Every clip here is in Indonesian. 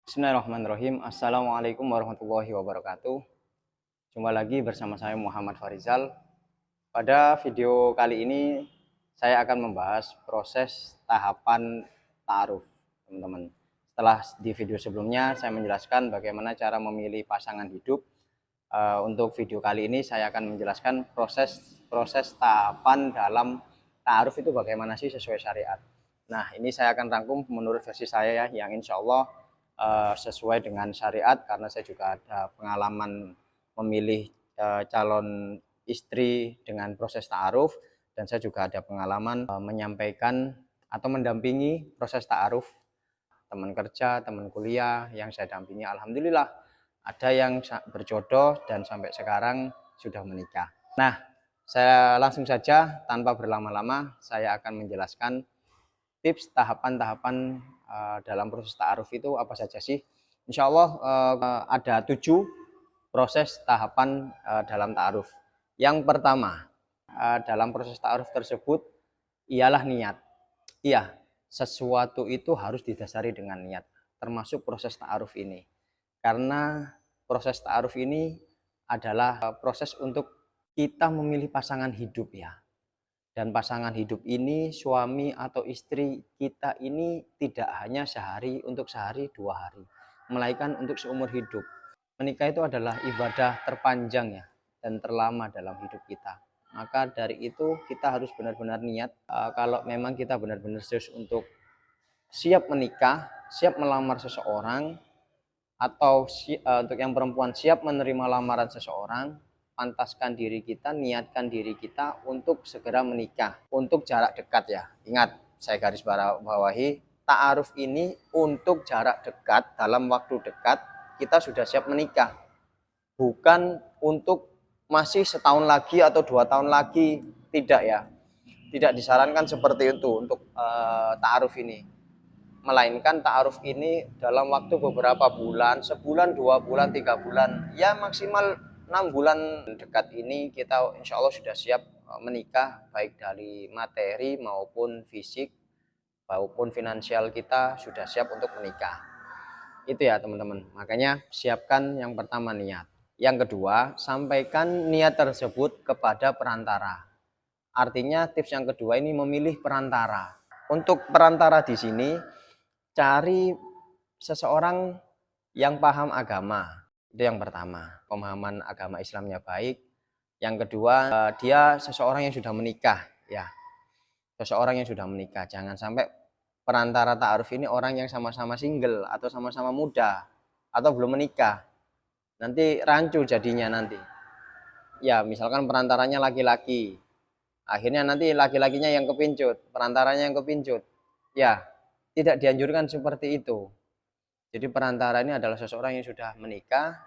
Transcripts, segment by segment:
Bismillahirrahmanirrahim. Assalamualaikum warahmatullahi wabarakatuh. Jumpa lagi bersama saya Muhammad Farizal. Pada video kali ini saya akan membahas proses tahapan ta'aruf, teman-teman. Setelah di video sebelumnya saya menjelaskan bagaimana cara memilih pasangan hidup. Untuk video kali ini saya akan menjelaskan proses tahapan dalam ta'aruf itu bagaimana sih sesuai syariat. Nah, ini saya akan rangkum menurut versi saya ya, yang insya Allah sesuai dengan syariat, karena saya juga ada pengalaman memilih calon istri dengan proses ta'aruf, dan saya juga ada pengalaman menyampaikan atau mendampingi proses ta'aruf teman kerja, teman kuliah yang saya dampingi. Alhamdulillah ada yang berjodoh dan sampai sekarang sudah menikah. Nah, saya langsung saja tanpa berlama-lama saya akan menjelaskan tips tahapan-tahapan dalam proses ta'aruf itu apa saja sih. Insya Allah ada 7 proses tahapan dalam ta'aruf. Yang pertama, dalam proses ta'aruf tersebut ialah niat. Iya, sesuatu itu harus didasari dengan niat, termasuk proses ta'aruf ini. Karena proses ta'aruf ini adalah proses untuk kita memilih pasangan hidup ya. Dan pasangan hidup ini, suami atau istri kita ini tidak hanya sehari, untuk sehari 2 hari, melainkan untuk seumur hidup. Menikah itu adalah ibadah terpanjang ya, dan terlama dalam hidup kita. Maka dari itu kita harus benar-benar niat. Kalau memang kita benar-benar serius untuk siap menikah, siap melamar seseorang, atau untuk yang perempuan siap menerima lamaran seseorang, pantaskan diri kita, niatkan diri kita untuk segera menikah, untuk jarak dekat ya. Ingat, saya garis bawahi, ta'aruf ini untuk jarak dekat, dalam waktu dekat kita sudah siap menikah, bukan untuk masih setahun lagi atau 2 tahun lagi. Tidak ya, tidak disarankan seperti itu untuk ta'aruf ini, melainkan ta'aruf ini dalam waktu beberapa bulan, sebulan, 2 bulan, 3 bulan, ya maksimal 6 bulan dekat ini kita insya Allah sudah siap menikah, baik dari materi maupun fisik maupun finansial kita sudah siap untuk menikah. Itu ya teman-teman, makanya siapkan yang pertama niat. Yang kedua, sampaikan niat tersebut kepada perantara. Artinya tips yang kedua ini memilih perantara. Untuk perantara di sini cari seseorang yang paham agama. Itu yang pertama, pemahaman agama Islamnya baik. Yang kedua, dia seseorang yang sudah menikah ya. Seseorang yang sudah menikah. Jangan sampai perantara ta'aruf ini orang yang sama-sama single atau sama-sama muda atau belum menikah. Nanti rancu jadinya nanti. Ya, misalkan perantaranya laki-laki. Akhirnya nanti laki-lakinya yang kepincut, perantaranya yang kepincut. Ya, tidak dianjurkan seperti itu. Jadi perantara ini adalah seseorang yang sudah menikah,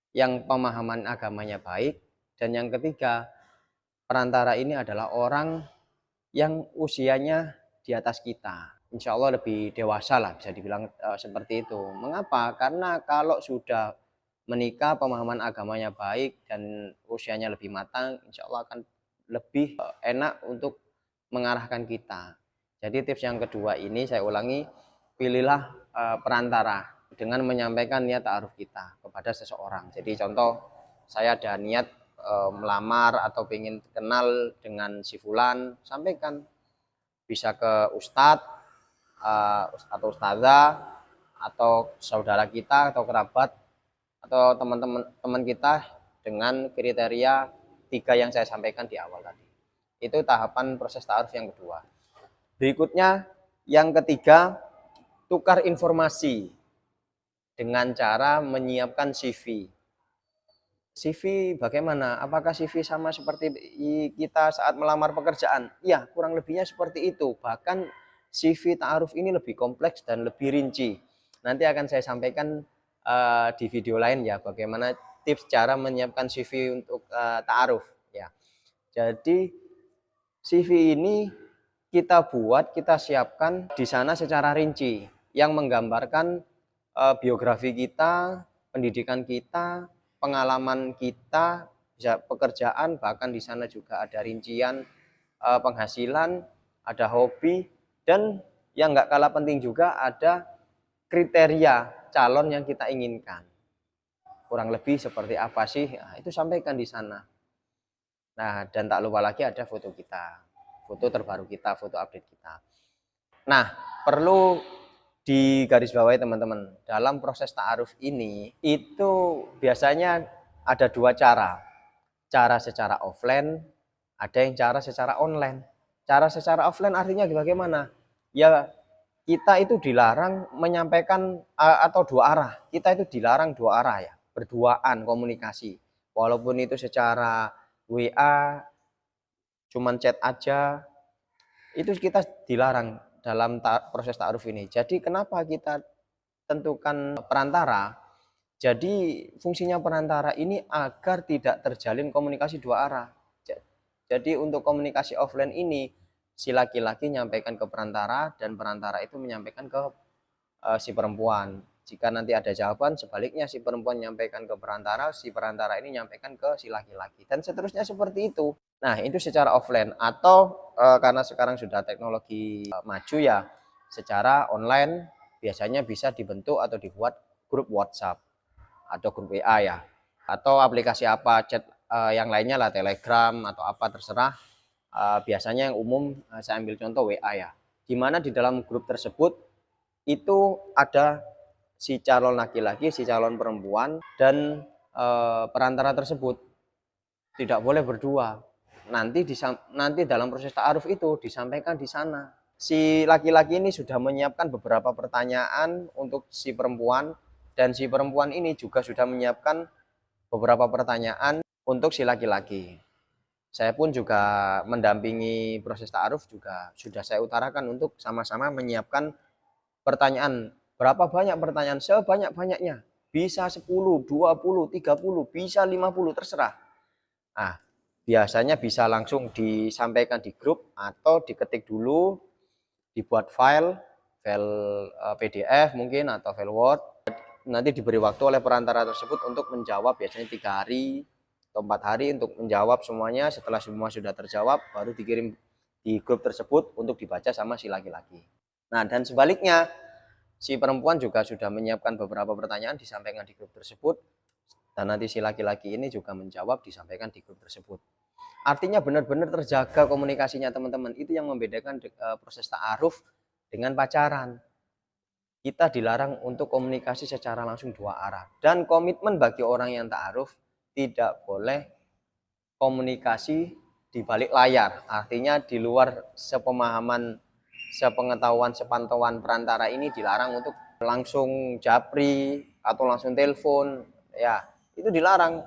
yang pemahaman agamanya baik, dan yang ketiga, perantara ini adalah orang yang usianya di atas kita. Insya Allah lebih dewasa lah, bisa dibilang seperti itu. Mengapa? Karena kalau sudah menikah, pemahaman agamanya baik dan usianya lebih matang, insya Allah akan lebih enak untuk mengarahkan kita. Jadi tips yang kedua ini saya ulangi, pilihlah perantara dengan menyampaikan niat ta'aruf kita kepada seseorang. Jadi contoh, saya ada niat melamar atau ingin kenal dengan si fulan, sampaikan, bisa ke ustadz atau ustazah atau saudara kita atau kerabat atau teman-teman kita dengan kriteria 3 yang saya sampaikan di awal tadi. Itu tahapan proses ta'aruf yang kedua. Berikutnya yang ketiga, tukar informasi dengan cara menyiapkan CV. CV bagaimana? Apakah CV sama seperti kita saat melamar pekerjaan? Ya, kurang lebihnya seperti itu. Bahkan CV ta'aruf ini lebih kompleks dan lebih rinci. Nanti akan saya sampaikan di video lain ya, bagaimana tips cara menyiapkan CV untuk ta'aruf ya. Jadi CV ini kita buat, kita siapkan di sana secara rinci yang menggambarkan biografi kita, pendidikan kita, pengalaman kita, bisa pekerjaan, bahkan di sana juga ada rincian penghasilan, ada hobi, dan yang nggak kalah penting juga ada kriteria calon yang kita inginkan. Kurang lebih seperti apa sih? Nah, itu sampaikan di sana. Nah, dan tak lupa lagi ada foto kita, foto terbaru kita, foto update kita. Nah, perlu digarisbawahi teman-teman, dalam proses ta'aruf ini itu biasanya ada dua cara. Cara secara offline, ada yang cara secara online. Cara secara offline artinya bagaimana? Ya, kita itu dilarang menyampaikan atau dua arah. Kita itu dilarang dua arah ya, berduaan komunikasi. Walaupun itu secara WA, cuman chat aja, itu kita dilarang dalam proses ta'aruf ini. Jadi kenapa kita tentukan perantara? Jadi fungsinya perantara ini agar tidak terjalin komunikasi dua arah. Jadi untuk komunikasi offline ini, si laki-laki menyampaikan ke perantara dan perantara itu menyampaikan ke si perempuan. Jika nanti ada jawaban, sebaliknya si perempuan menyampaikan ke perantara, si perantara ini menyampaikan ke si laki-laki. Dan seterusnya seperti itu. Nah, itu secara offline. Atau karena sekarang sudah teknologi maju ya, secara online biasanya bisa dibentuk atau dibuat grup WhatsApp atau grup WA ya. Atau aplikasi apa, chat yang lainnya lah, Telegram atau apa terserah. Biasanya yang umum saya ambil contoh WA ya. Di mana di dalam grup tersebut itu ada si calon laki-laki, si calon perempuan, dan perantara tersebut tidak boleh berdua. Nanti dalam proses ta'aruf itu disampaikan di sana. Si laki-laki ini sudah menyiapkan beberapa pertanyaan untuk si perempuan, dan si perempuan ini juga sudah menyiapkan beberapa pertanyaan untuk si laki-laki. Saya pun juga mendampingi proses ta'aruf, juga sudah saya utarakan untuk sama-sama menyiapkan pertanyaan. Berapa banyak pertanyaan? Sebanyak-banyaknya. Bisa 10, 20, 30, bisa 50, terserah. Nah, biasanya bisa langsung disampaikan di grup atau diketik dulu, dibuat file PDF mungkin atau file Word. Nanti diberi waktu oleh perantara tersebut untuk menjawab, biasanya 3 hari atau 4 hari untuk menjawab semuanya. Setelah semua sudah terjawab, baru dikirim di grup tersebut untuk dibaca sama si laki-laki. Nah, dan sebaliknya, si perempuan juga sudah menyiapkan beberapa pertanyaan, disampaikan di grup tersebut, dan nanti si laki-laki ini juga menjawab, disampaikan di grup tersebut. Artinya benar-benar terjaga komunikasinya teman-teman. Itu yang membedakan proses ta'aruf dengan pacaran. Kita dilarang untuk komunikasi secara langsung dua arah. Dan komitmen bagi orang yang ta'aruf, tidak boleh komunikasi di balik layar. Artinya di luar sepemahaman, sepengetahuan, sepantauan perantara ini dilarang untuk langsung japri atau langsung telepon. Ya, itu dilarang.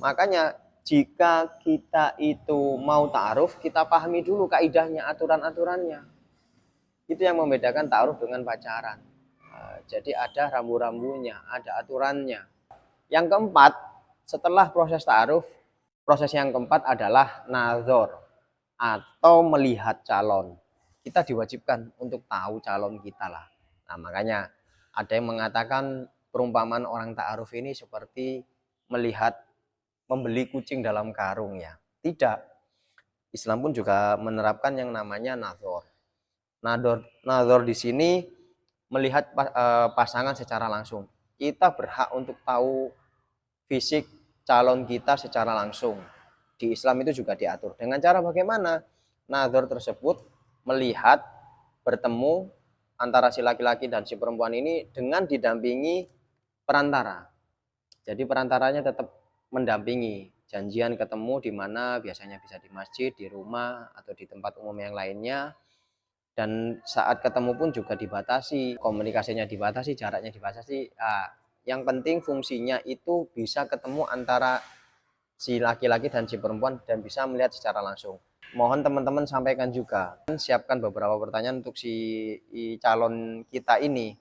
Makanya jika kita itu mau ta'aruf, kita pahami dulu kaidahnya, aturan-aturannya. Itu yang membedakan ta'aruf dengan pacaran. Jadi ada rambu-rambunya, ada aturannya. Yang keempat, setelah proses ta'aruf, proses yang keempat adalah nazar atau melihat calon. Kita diwajibkan untuk tahu calon kita lah. Nah, makanya ada yang mengatakan perumpamaan orang ta'aruf ini seperti melihat, membeli kucing dalam karung ya. Tidak. Islam pun juga menerapkan yang namanya nazar. Nazar di sini melihat pasangan secara langsung. Kita berhak untuk tahu fisik calon kita secara langsung. Di Islam itu juga diatur. Dengan cara bagaimana? Nazar tersebut melihat, bertemu antara si laki-laki dan si perempuan ini dengan didampingi perantara. Jadi perantaranya tetap mendampingi. Janjian ketemu di mana, biasanya bisa di masjid, di rumah, atau di tempat umum yang lainnya. Dan saat ketemu pun juga dibatasi, komunikasinya dibatasi, jaraknya dibatasi. Nah, yang penting fungsinya itu bisa ketemu antara si laki-laki dan si perempuan dan bisa melihat secara langsung. Mohon teman-teman sampaikan juga, siapkan beberapa pertanyaan untuk si calon kita ini,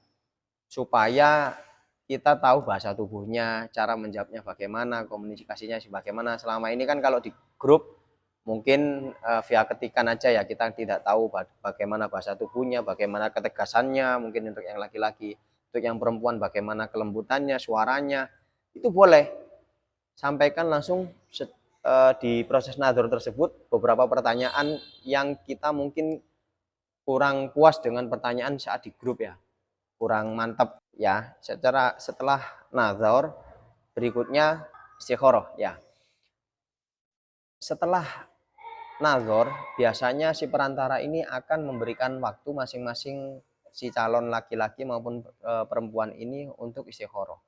supaya kita tahu bahasa tubuhnya, cara menjawabnya bagaimana, komunikasinya bagaimana. Selama ini kan kalau di grup mungkin via ketikan aja ya, kita tidak tahu bagaimana bahasa tubuhnya, bagaimana ketegasannya, mungkin untuk yang laki-laki. Untuk yang perempuan bagaimana kelembutannya, suaranya, itu boleh sampaikan langsung di proses nazar tersebut. Beberapa pertanyaan yang kita mungkin kurang puas dengan pertanyaan saat di grup ya, kurang mantap ya. Setelah nazar berikutnya istikharah ya. Setelah nazar biasanya si perantara ini akan memberikan waktu masing-masing si calon laki-laki maupun perempuan ini untuk istikharah.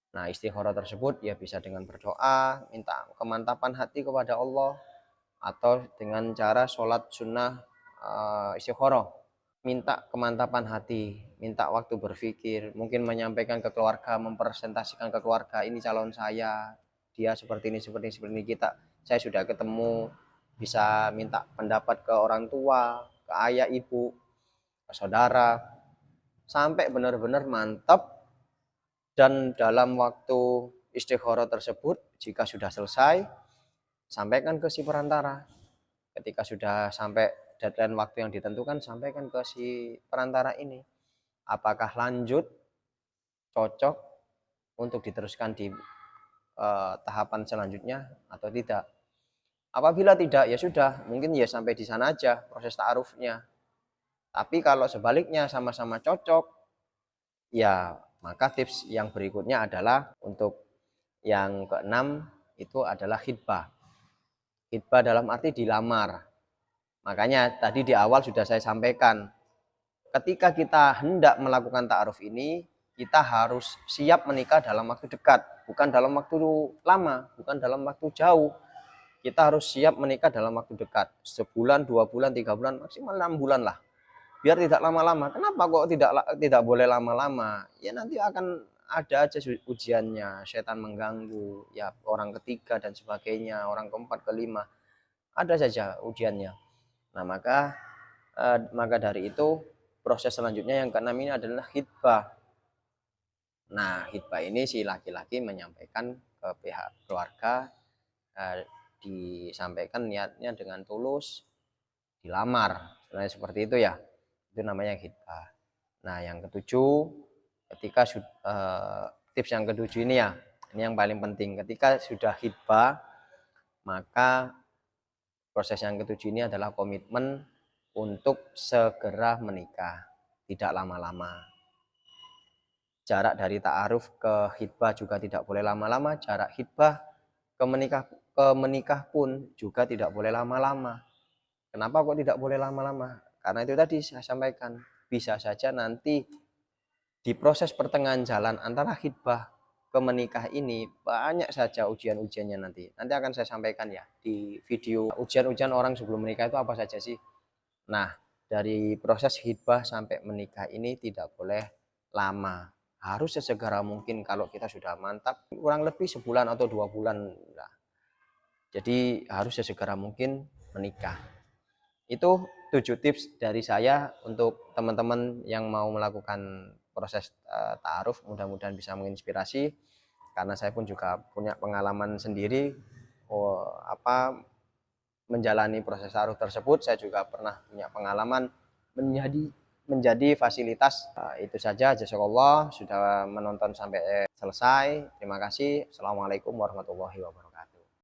Nah, istikharah tersebut ya bisa dengan berdoa, minta kemantapan hati kepada Allah, atau dengan cara sholat sunnah istikharah. Minta kemantapan hati, minta waktu berpikir, mungkin menyampaikan ke keluarga, mempresentasikan ke keluarga, ini calon saya, dia seperti ini, seperti ini, seperti ini, saya sudah ketemu, bisa minta pendapat ke orang tua, ke ayah, ibu, ke saudara, sampai benar-benar mantap. Dan dalam waktu istikharah tersebut, jika sudah selesai, sampaikan ke si perantara. Ketika sudah sampai deadline waktu yang ditentukan, sampaikan ke si perantara ini. Apakah lanjut, cocok untuk diteruskan di tahapan selanjutnya atau tidak. Apabila tidak, ya sudah, mungkin ya sampai di sana aja proses ta'arufnya. Tapi kalau sebaliknya sama-sama cocok, ya maka tips yang berikutnya adalah untuk yang keenam itu adalah khitbah. Khitbah dalam arti dilamar. Makanya tadi di awal sudah saya sampaikan, ketika kita hendak melakukan ta'aruf ini, kita harus siap menikah dalam waktu dekat, bukan dalam waktu lama, bukan dalam waktu jauh. Kita harus siap menikah dalam waktu dekat, sebulan, 2 bulan, 3 bulan, maksimal 6 bulan lah. Biar tidak lama-lama. Kenapa kok tidak boleh lama-lama? Ya nanti akan ada aja ujiannya, setan mengganggu, ya orang ketiga dan sebagainya, orang keempat, kelima, ada saja ujiannya. Nah maka dari itu proses selanjutnya yang keenam ini adalah khitbah. Nah khitbah ini si laki-laki menyampaikan ke pihak keluarga, disampaikan niatnya dengan tulus, dilamar, sebenarnya seperti itu ya. Itu namanya khitbah. Nah yang ketujuh, ketika tips yang ketujuh ini ya, ini yang paling penting. Ketika sudah khitbah, maka proses yang ketujuh ini adalah komitmen untuk segera menikah, tidak lama-lama. Jarak dari ta'aruf ke khitbah juga tidak boleh lama-lama. Jarak khitbah ke menikah pun juga tidak boleh lama-lama. Kenapa kok tidak boleh lama-lama? Karena itu tadi saya sampaikan, bisa saja nanti di proses pertengahan jalan antara khitbah ke menikah ini banyak saja ujian-ujiannya nanti. Nanti akan saya sampaikan ya di video ujian-ujian orang sebelum menikah itu apa saja sih. Nah, dari proses khitbah sampai menikah ini tidak boleh lama. Harus sesegera mungkin kalau kita sudah mantap, kurang lebih sebulan atau 2 bulan. Nah, jadi harus sesegera mungkin menikah. Itu 7 tips dari saya untuk teman-teman yang mau melakukan proses ta'aruf. Mudah-mudahan bisa menginspirasi, karena saya pun juga punya pengalaman sendiri menjalani proses ta'aruf tersebut. Saya juga pernah punya pengalaman menjadi fasilitas. Itu saja, jazakallah sudah menonton sampai selesai. Terima kasih. Assalamualaikum warahmatullahi wabarakatuh.